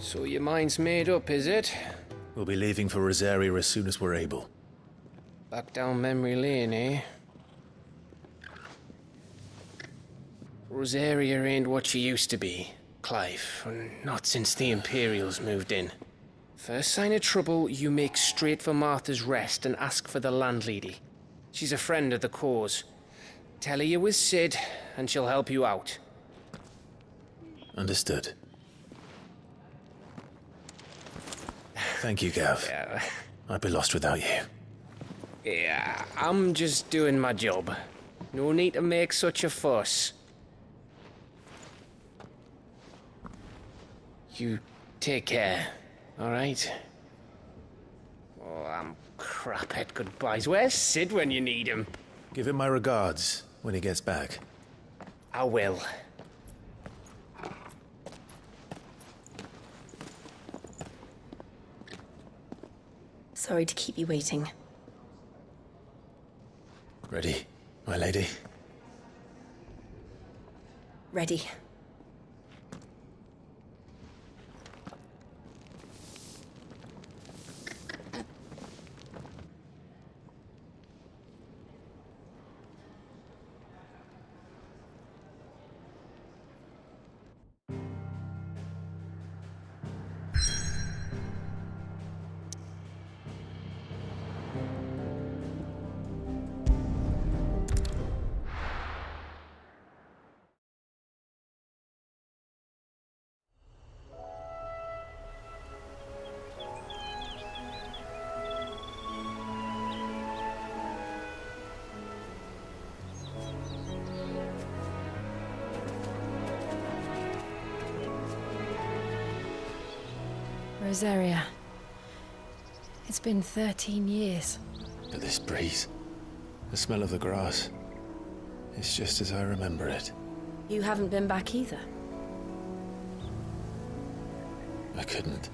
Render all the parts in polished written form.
So your mind's made up, is it? We'll be leaving for Rosaria as soon as we're able. Back down memory lane, eh? Rosaria ain't what she used to be, Clive. Not since the Imperials moved in. First sign of trouble, you make straight for Martha's Rest and ask for the landlady. She's a friend of the cause. Tell her you're with Sid, and she'll help you out. Understood. Thank you, Gav. Yeah. I'd be lost without you. Yeah, I'm just doing my job. No need to make such a fuss. You take care, alright? Oh, I'm crap at goodbyes. Where's Sid when you need him? Give him my regards when he gets back. I will. Sorry to keep you waiting. Ready, my lady? Ready. Rosaria. It's been 13 years. But this breeze, the smell of the grass, it's just as I remember it. You haven't been back either. I couldn't.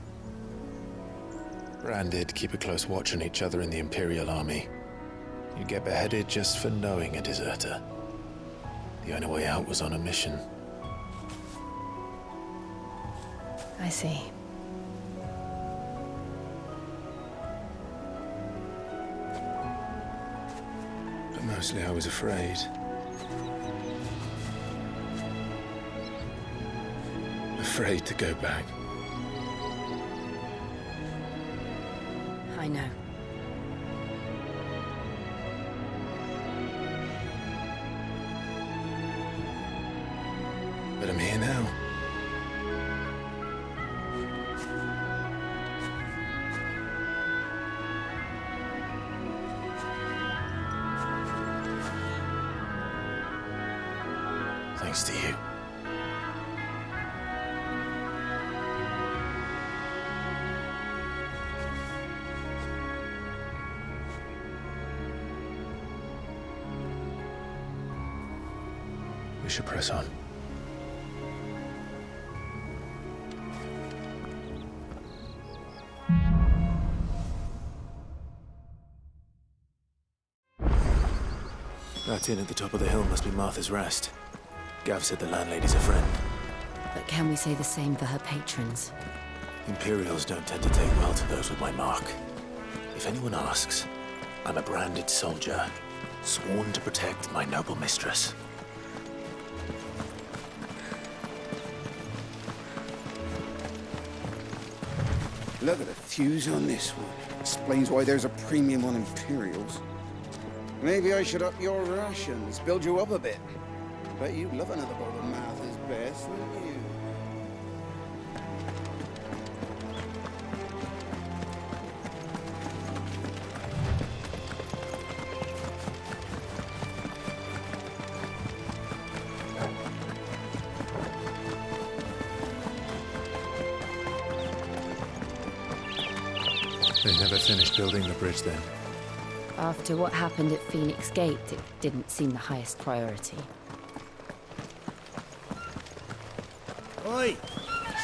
Branded, keep a close watch on each other in the Imperial Army. You'd get beheaded just for knowing a deserter. The only way out was on a mission. I see. But mostly I was afraid. Afraid to go back. I know. But I'm here now. Thanks to you. We should press on. That inn at the top of the hill must be Martha's Rest. Gav said the landlady's a friend. But can we say the same for her patrons? Imperials don't tend to take well to those with my mark. If anyone asks, I'm a branded soldier, sworn to protect my noble mistress. Look at the fuse on this one. Explains why there's a premium on Imperials. Maybe I should up your rations, build you up a bit. Bet you'd love another bowl of Martha's Best, wouldn't you? They never finished building the bridge then. After what happened at Phoenix Gate, it didn't seem the highest priority. Oi!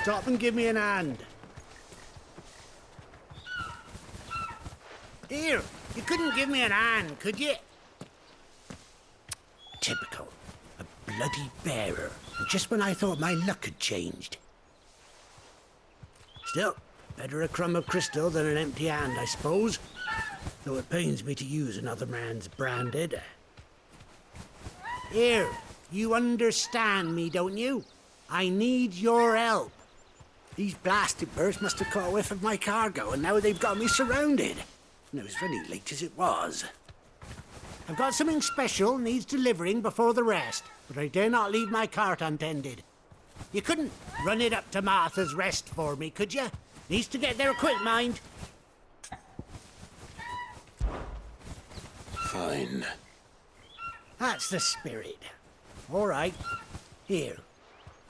Stop and give me an hand. Here, you couldn't give me an hand, could you? Typical. A bloody bearer. And just when I thought my luck had changed. Still, better a crumb of crystal than an empty hand, I suppose. Though it pains me to use another man's branded. Here, you understand me, don't you? I need your help. These blasted birds must have caught a whiff of my cargo, and now they've got me surrounded. And it was very late as it was. I've got something special needs delivering before the rest, but I dare not leave my cart untended. You couldn't run it up to Martha's Rest for me, could you? Needs to get there quick, mind. Fine. That's the spirit. All right. Here.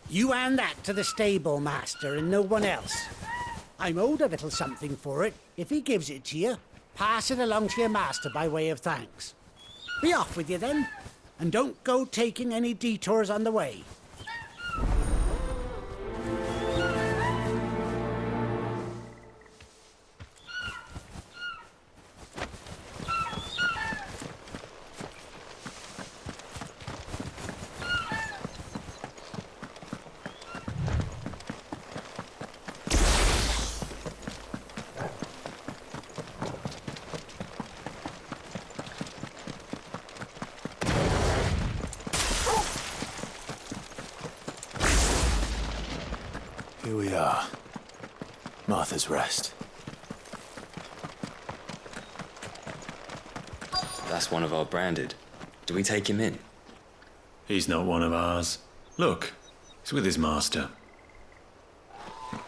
You hand that to the stable master and no one else. I'm owed a little something for it. If he gives it to you, pass it along to your master by way of thanks. Be off with you then, and don't go taking any detours on the way. Here we are. Martha's Rest. That's one of our branded. Do we take him in? He's not one of ours. Look, he's with his master. Are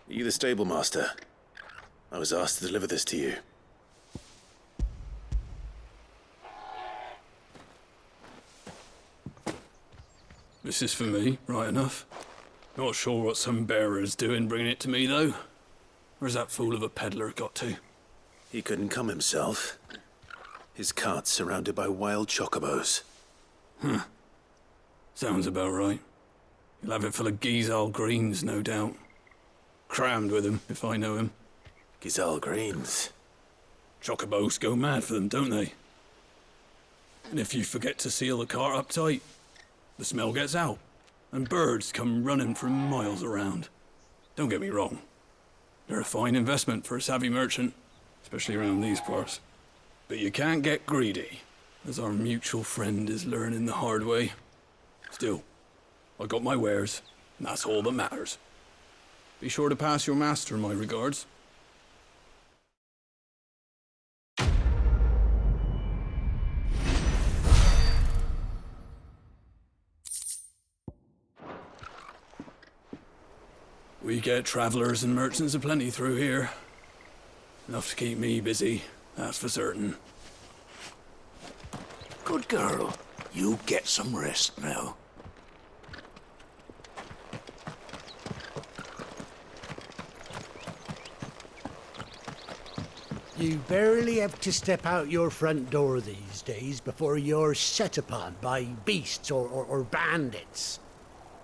you the stable master? I was asked to deliver this to you. This is for me, right enough. Not sure what some bearer's doing bringing it to me, though. Where's that fool of a peddler got to? He couldn't come himself. His cart's surrounded by wild chocobos. Sounds about right. He'll have it full of Gizal greens, no doubt. Crammed with them, if I know him. Gizal greens. Chocobos go mad for them, don't they? And if you forget to seal the cart up tight, the smell gets out, and birds come running from miles around. Don't get me wrong. They're a fine investment for a savvy merchant, especially around these parts. But you can't get greedy, as our mutual friend is learning the hard way. Still, I got my wares, and that's all that matters. Be sure to pass your master my regards. We get travellers and merchants aplenty through here. Enough to keep me busy, that's for certain. Good girl. You get some rest now. You barely have to step out your front door these days before you're set upon by beasts or bandits.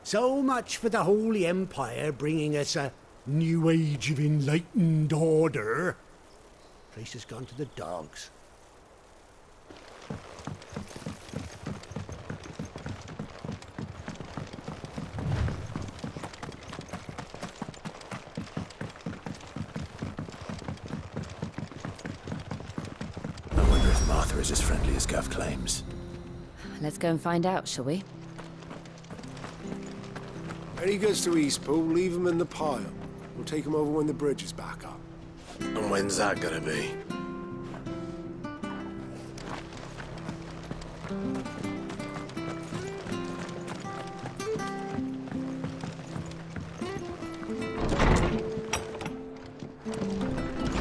So much for the Holy Empire bringing us a new age of enlightened order. Place has gone to the dogs. I wonder if Martha is as friendly as Gav claims. Let's go and find out, shall we? When he gets to Eastpool, leave him in the pile. We'll take him over when the bridge is back up. And when's that gonna be?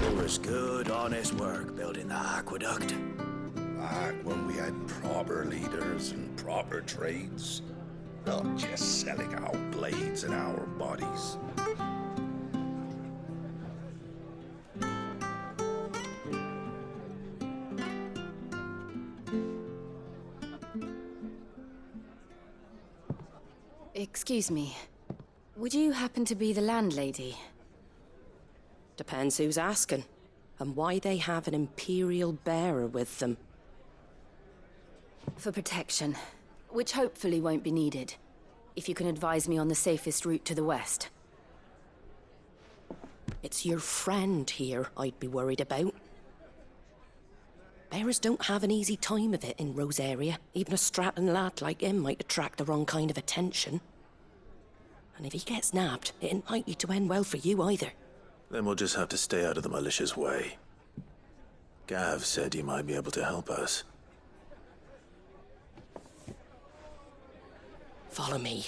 It was good, honest work building the aqueduct. Back when we had proper leaders and proper trades. Not just selling our blades and our bodies. Excuse me. Would you happen to be the landlady? Depends who's asking, and why they have an Imperial bearer with them. For protection, which hopefully won't be needed. if you can advise me on the safest route to the west. It's your friend here I'd be worried about. Bearers don't have an easy time of it in Rose area. Even a strapping lad like him might attract the wrong kind of attention. And if he gets nabbed, it ain't likely to end well for you either. Then we'll just have to stay out of the malicious way. Gav said you might be able to help us. Follow me.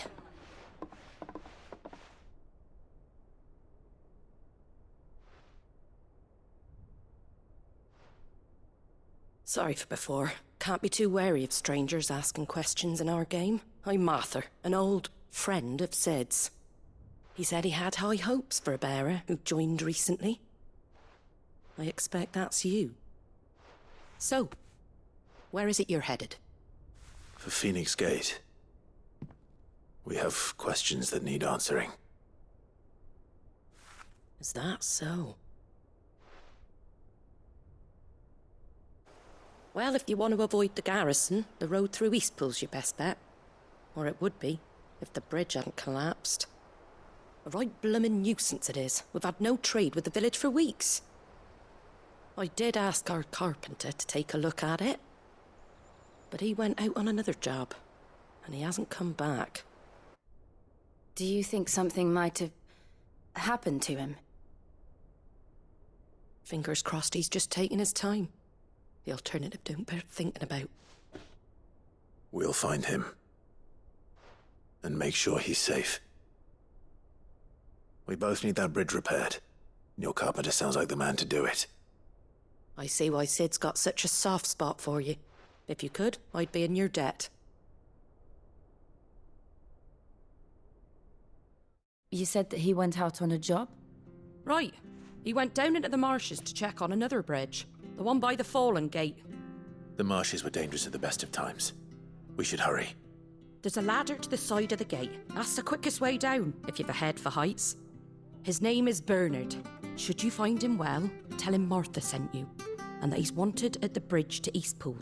Sorry for before. Can't be too wary of strangers asking questions in our game. I'm Martha, an old friend of Sid's. He said he had high hopes for a bearer who joined recently. I expect that's you. So, where is it you're headed? For Phoenix Gate. We have questions that need answering. Is that so? Well, if you want to avoid the garrison, the road through Eastpool's your best bet. Or it would be, if the bridge hadn't collapsed. A right bloomin' nuisance it is. We've had no trade with the village for weeks. I did ask our carpenter to take a look at it. But he went out on another job, and he hasn't come back. Do you think something might have happened to him? Fingers crossed he's just taking his time. The alternative don't bear thinking about. We'll find him. And make sure he's safe. We both need that bridge repaired. Your carpenter sounds like the man to do it. I see why Sid's got such a soft spot for you. If you could, I'd be in your debt. You said that he went out on a job? Right. He went down into the marshes to check on another bridge. The one by the Fallen Gate. The marshes were dangerous at the best of times. We should hurry. There's a ladder to the side of the gate. That's the quickest way down, if you've a head for heights. His name is Bernard. Should you find him well, tell him Martha sent you, and that he's wanted at the bridge to Eastpool.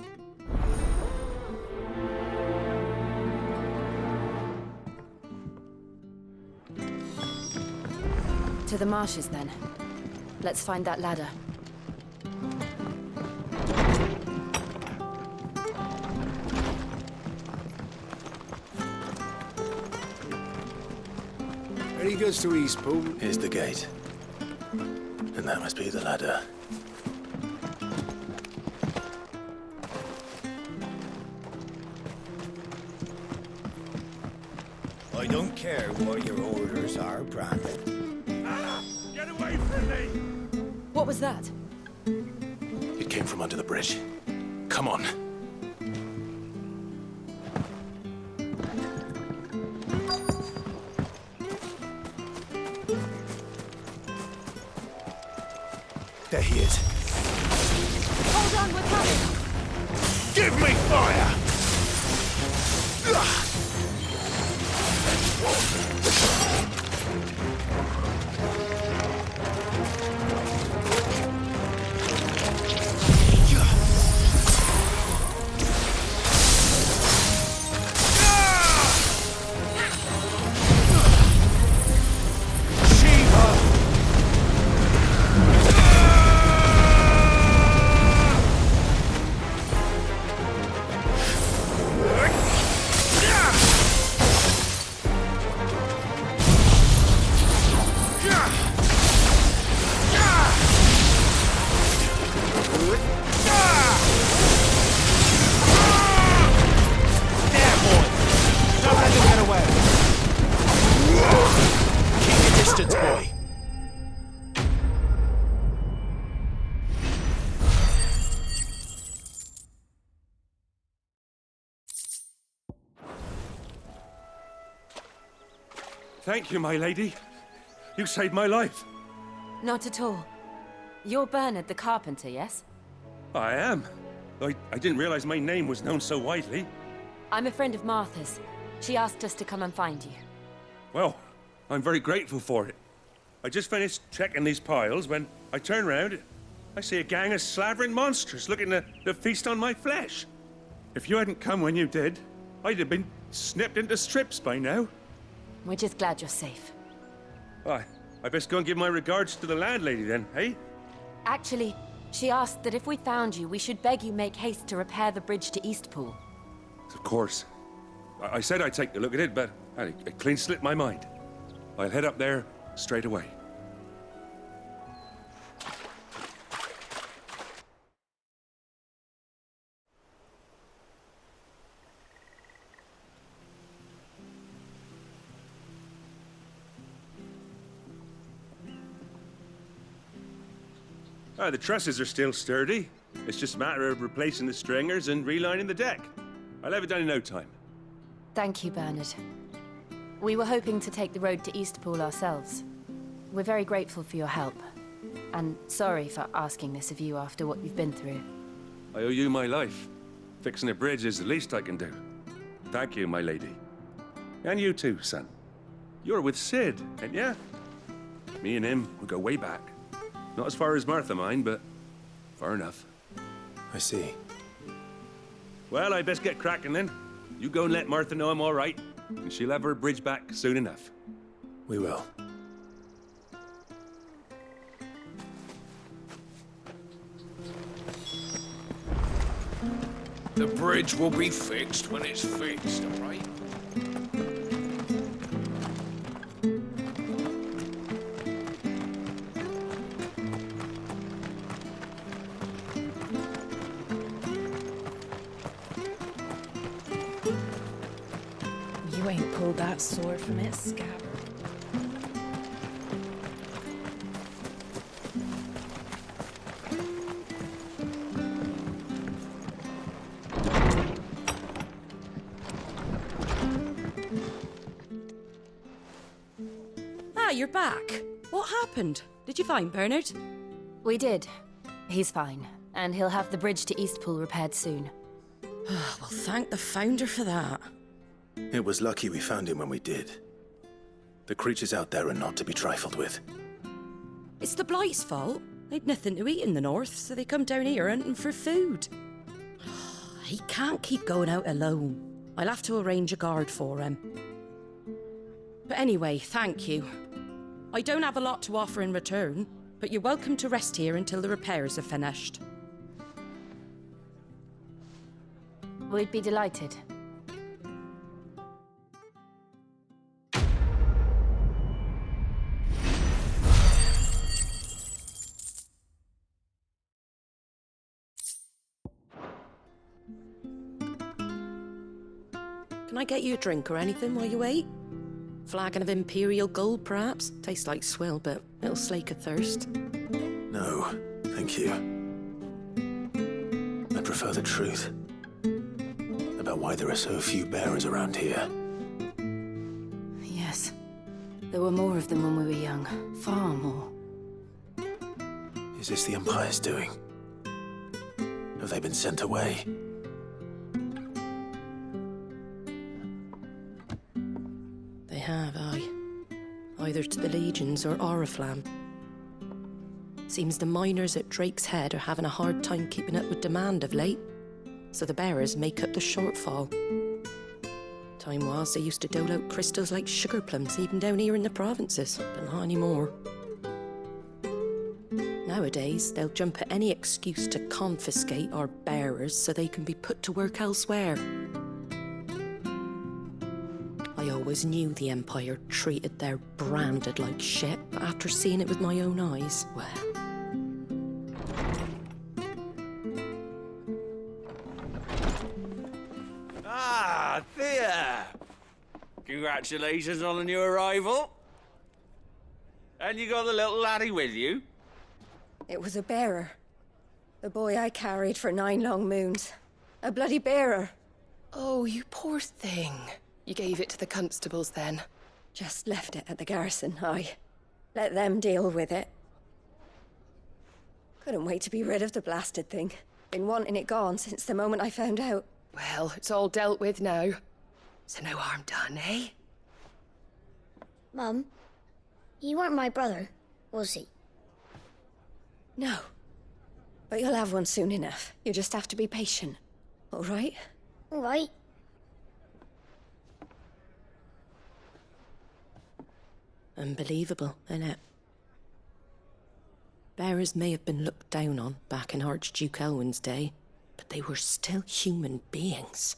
To the marshes, then. Let's find that ladder. There he goes to Eastpool. Here's the gate. And that must be the ladder. I don't care what your orders are, Brandon. Get away from me! What was that? It came from under the bridge. Come on. There he is. Hold on, we're coming! Give me fire! Thank you, my lady. You saved my life. Not at all. You're Bernard the carpenter, yes? I am. I didn't realize my name was known so widely. I'm a friend of Martha's. She asked us to come and find you. Well, I'm very grateful for it. I just finished checking these piles when I turn round. I see a gang of slavering monsters looking to feast on my flesh. If you hadn't come when you did, I'd have been snipped into strips by now. We're just glad you're safe. I best go and give my regards to the landlady then, eh? Actually, she asked that if we found you, we should beg you make haste to repair the bridge to Eastpool. Of course. I said I'd take a look at it, but it clean slipped my mind. I'll head up there straight away. The trusses are still sturdy. It's just a matter of replacing the stringers and relining the deck. I'll have it done in no time. Thank you, Bernard. We were hoping to take the road to Eastpool ourselves. We're very grateful for your help. And sorry for asking this of you after what you've been through. I owe you my life. Fixing a bridge is the least I can do. Thank you, my lady. And you too, son. You're with Sid, ain't ya? Me and him, we go way back. Not as far as Martha, mind, but far enough. I see. Well, I best get cracking then. You go and let Martha know I'm all right, and she'll have her bridge back soon enough. We will. The bridge will be fixed when it's fixed, all right? You ain't pulled that sword from its scabbard. Ah, you're back. What happened? Did you find Bernard? We did. He's fine, and he'll have the bridge to Eastpool repaired soon. Well, thank the Founder for that. It was lucky we found him when we did. The creatures out there are not to be trifled with. It's the Blight's fault. They'd nothing to eat in the north, so they come down here hunting for food. He can't keep going out alone. I'll have to arrange a guard for him. But anyway, thank you. I don't have a lot to offer in return, but you're welcome to rest here until the repairs are finished. We'd be delighted. Can I get you a drink or anything while you wait? Flagon of Imperial Gold, perhaps? Tastes like swill, but it'll slake a thirst. No, thank you. I prefer the truth. About why there are so few bearers around here. Yes. There were more of them when we were young. Far more. Is this the Empire's doing? Have they been sent away? They have, aye. Either to the Legions or Oriflamme. Seems the miners at Drake's Head are having a hard time keeping up with demand of late, so the bearers make up the shortfall. Time was they used to dole out crystals like sugar plums even down here in the provinces, but not anymore. Nowadays, they'll jump at any excuse to confiscate our bearers so they can be put to work elsewhere. I always knew the Empire treated their branded like shit, but after seeing it with my own eyes, well... Ah, Thea! Congratulations on the new arrival. And you got the little laddie with you? It was a bearer. The boy I carried for 9 long moons. A bloody bearer. Oh, you poor thing. You gave it to the constables then? Just left it at the garrison, aye. Let them deal with it. Couldn't wait to be rid of the blasted thing. Been wanting it gone since the moment I found out. Well, it's all dealt with now. So no harm done, eh? Mum, you weren't my brother, was he? No. But you'll have one soon enough. You just have to be patient. All right? All right. Unbelievable, innit? Bearers may have been looked down on back in Archduke Elwin's day, but they were still human beings.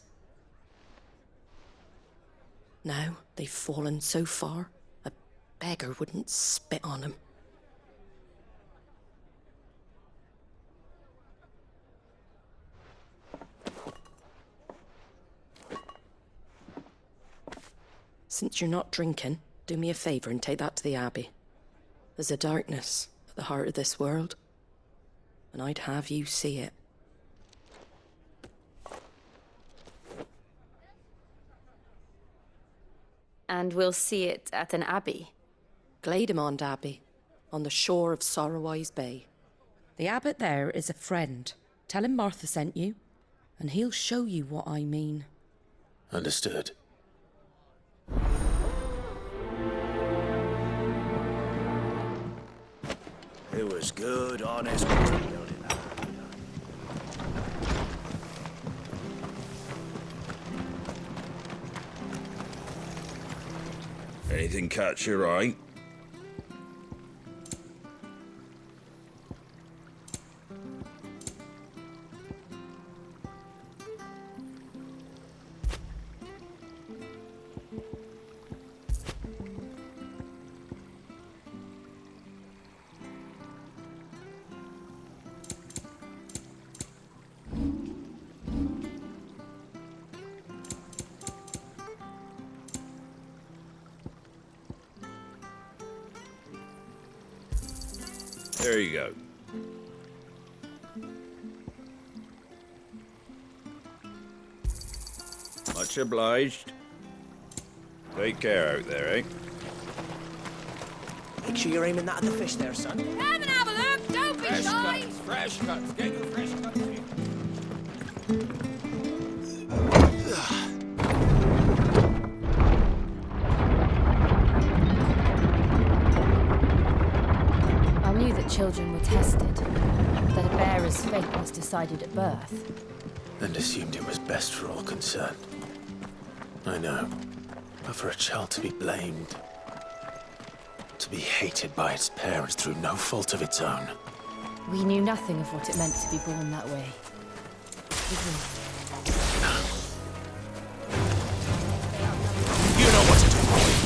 Now they've fallen so far, a beggar wouldn't spit on them. Since you're not drinking, do me a favour and take that to the Abbey. There's a darkness at the heart of this world, and I'd have you see it. And we'll see it at an abbey? Glademond Abbey, on the shore of Sorrowwise Bay. The abbot there is a friend. Tell him Martha sent you, and he'll show you what I mean. Understood. It was good, honest work building that. Anything catch your eye? There you go. Much obliged. Take care out there, eh? Make sure you're aiming that at the fish there, son. Come and have a look! Don't be shy! Fresh cuts. Get your fresh cuts. I knew that children were tested, that a bearer's fate was decided at birth. And assumed it was best for all concerned. I know. But for a child to be blamed, to be hated by its parents through no fault of its own. We knew nothing of what it meant to be born that way. Did we? You know what to do, boy.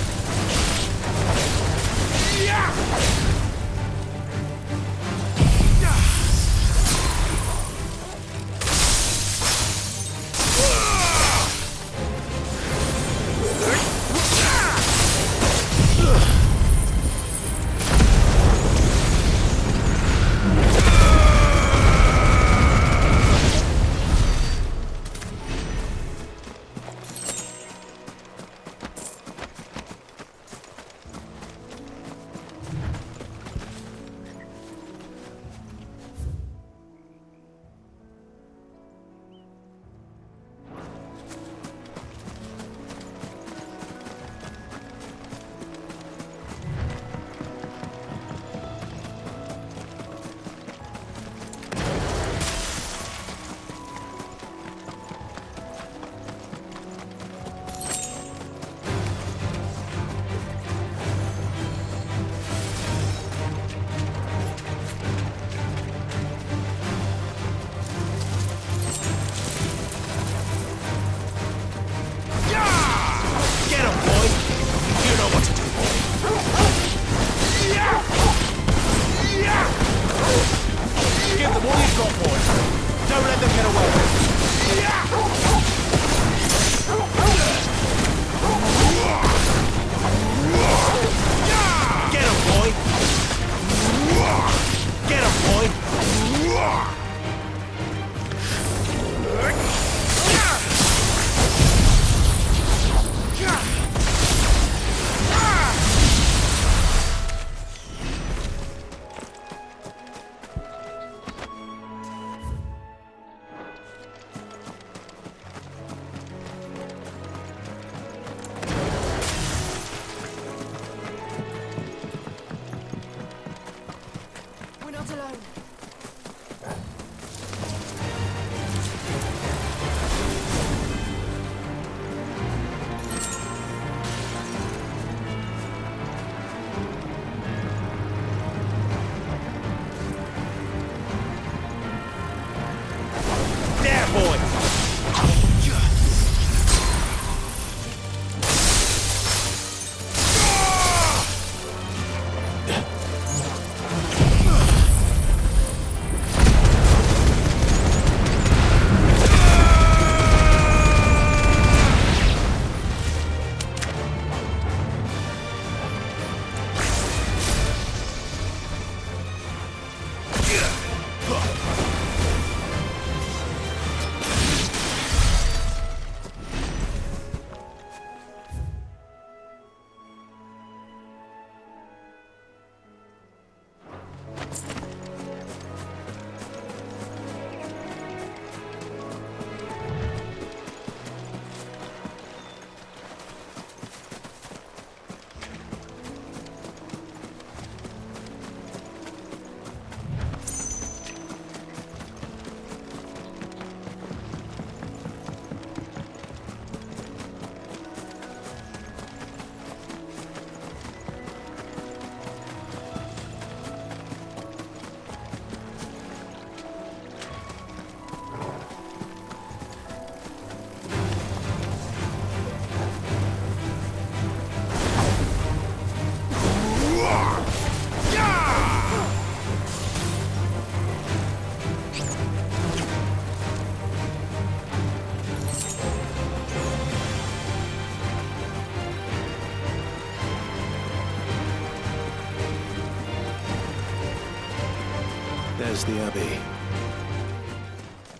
There's the Abbey.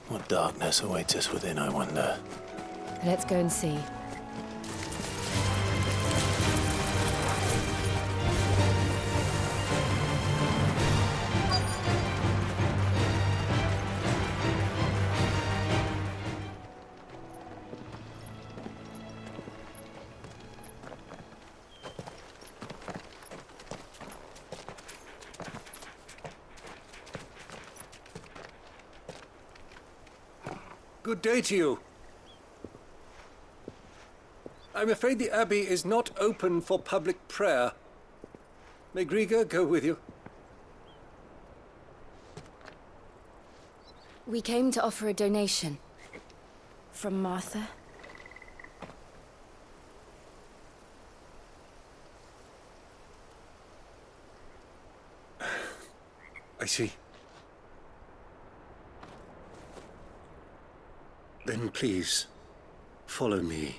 What darkness awaits us within, I wonder? Let's go and see. Good day to you. I'm afraid the Abbey is not open for public prayer. May Griga go with you? We came to offer a donation. From Martha. I see. Then please, follow me.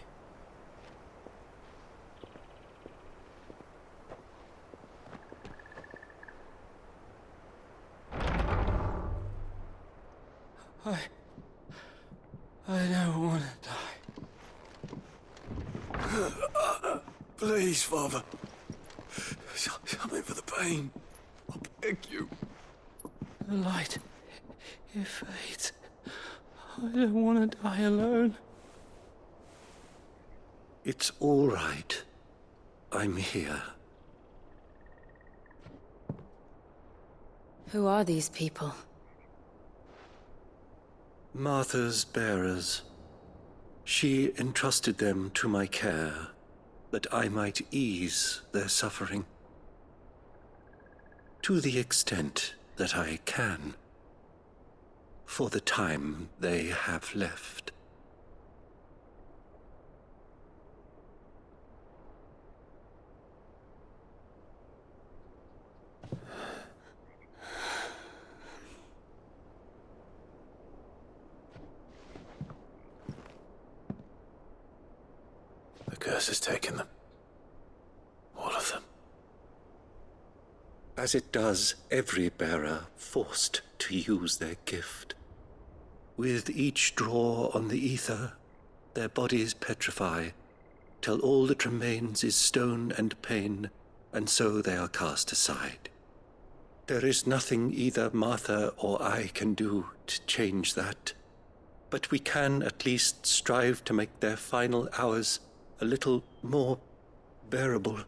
I don't want to die. Please, Father. Come in for the pain. I beg you. The light, it fades. I don't want to die alone. It's all right. I'm here. Who are these people? Martha's bearers. She entrusted them to my care, that I might ease their suffering. To the extent that I can. For the time they have left. The curse has taken them. All of them. As it does every bearer forced to use their gift. With each draw on the ether, their bodies petrify, till all that remains is stone and pain, and so they are cast aside. There is nothing either Martha or I can do to change that, but we can at least strive to make their final hours a little more bearable.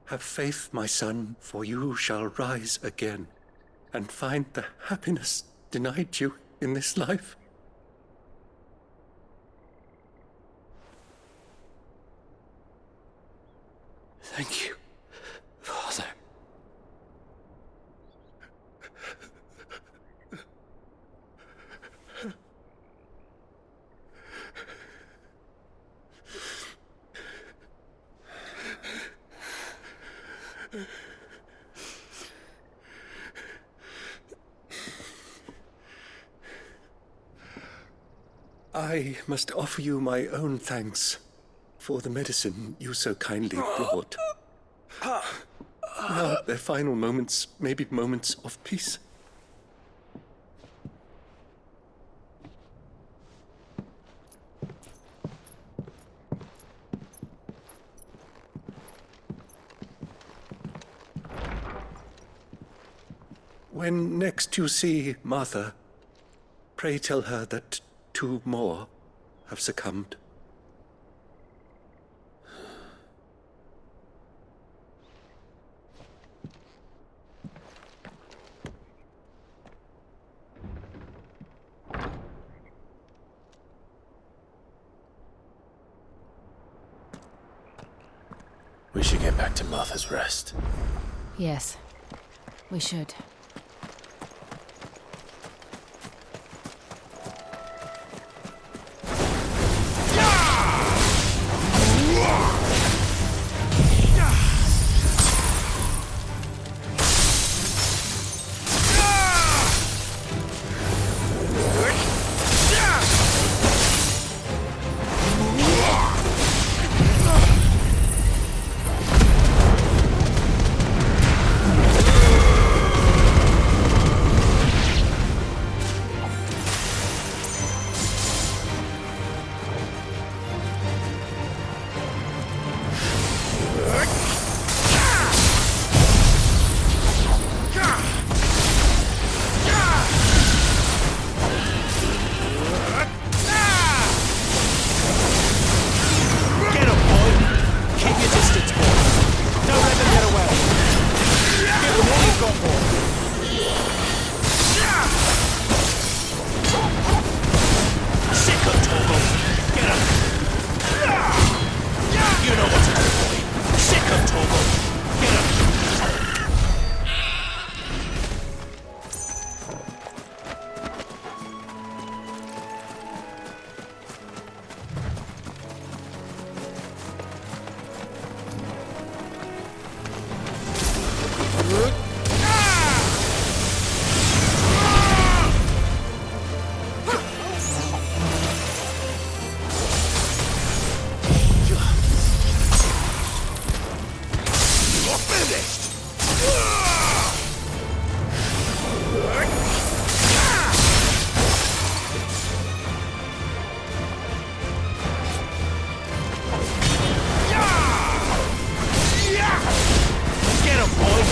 Have faith, my son, for you shall rise again, and find the happiness denied you in this life. Thank you, Father. I must offer you my own thanks for the medicine you so kindly brought. Now their final moments may be moments of peace. When next you see Martha, pray tell her that 2 more have succumbed. We should get back to Martha's Rest. Yes, we should. finished! Get him, boy!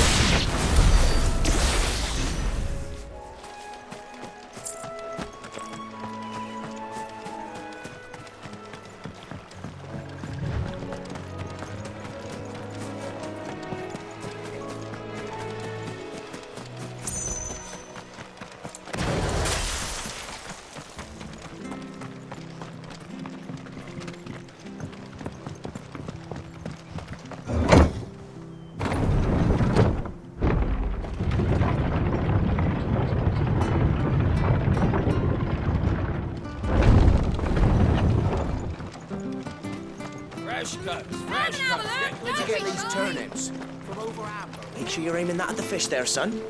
Fresh cuts, fresh cuts. Where'd you get these turnips? From over Amber. Make sure you're aiming that at the fish there, son.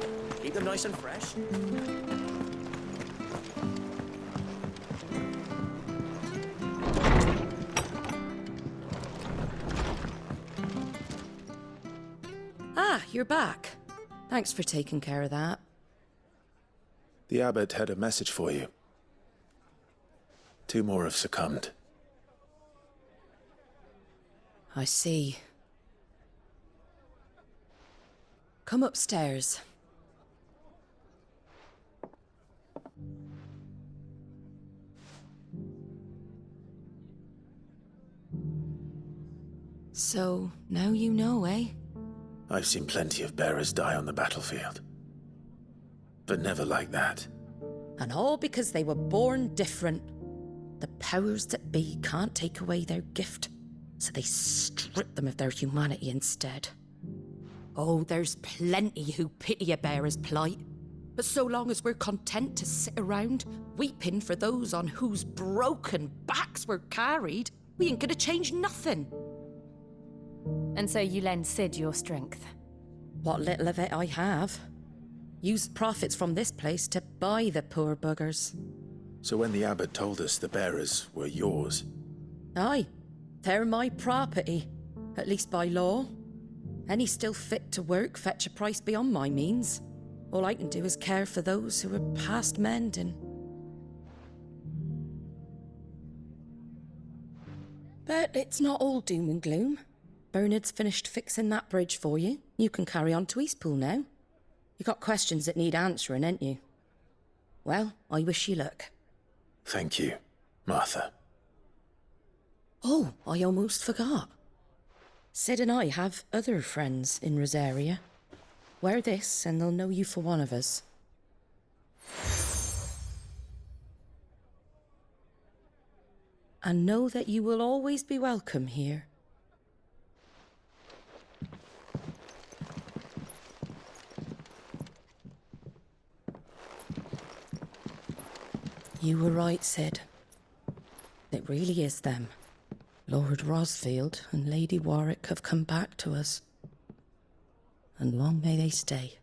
Keep them nice and fresh. Ah, you're back. Thanks for taking care of that. The abbot had a message for you. 2 more have succumbed. I see. Come upstairs. So, now you know, eh? I've seen plenty of bearers die on the battlefield. But never like that. And all because they were born different. The powers that be can't take away their gift, so they strip them of their humanity instead. Oh, there's plenty who pity a bearer's plight. But so long as we're content to sit around, weeping for those on whose broken backs we're carried, we ain't gonna change nothing. And so you lend Sid your strength? What little of it I have. Used profits from this place to buy the poor buggers. So when the abbot told us the bearers were yours... Aye, they're my property, at least by law. Any still fit to work fetch a price beyond my means. All I can do is care for those who are past mending. But it's not all doom and gloom. Bernard's finished fixing that bridge for you. You can carry on to Eastpool now. You got questions that need answering, ain't you? Well, I wish you luck. Thank you, Martha. Oh, I almost forgot. Sid and I have other friends in Rosaria. Wear this and they'll know you for one of us. And know that you will always be welcome here. You were right, Sid. It really is them. Lord Rosfield and Lady Warwick have come back to us. And long may they stay.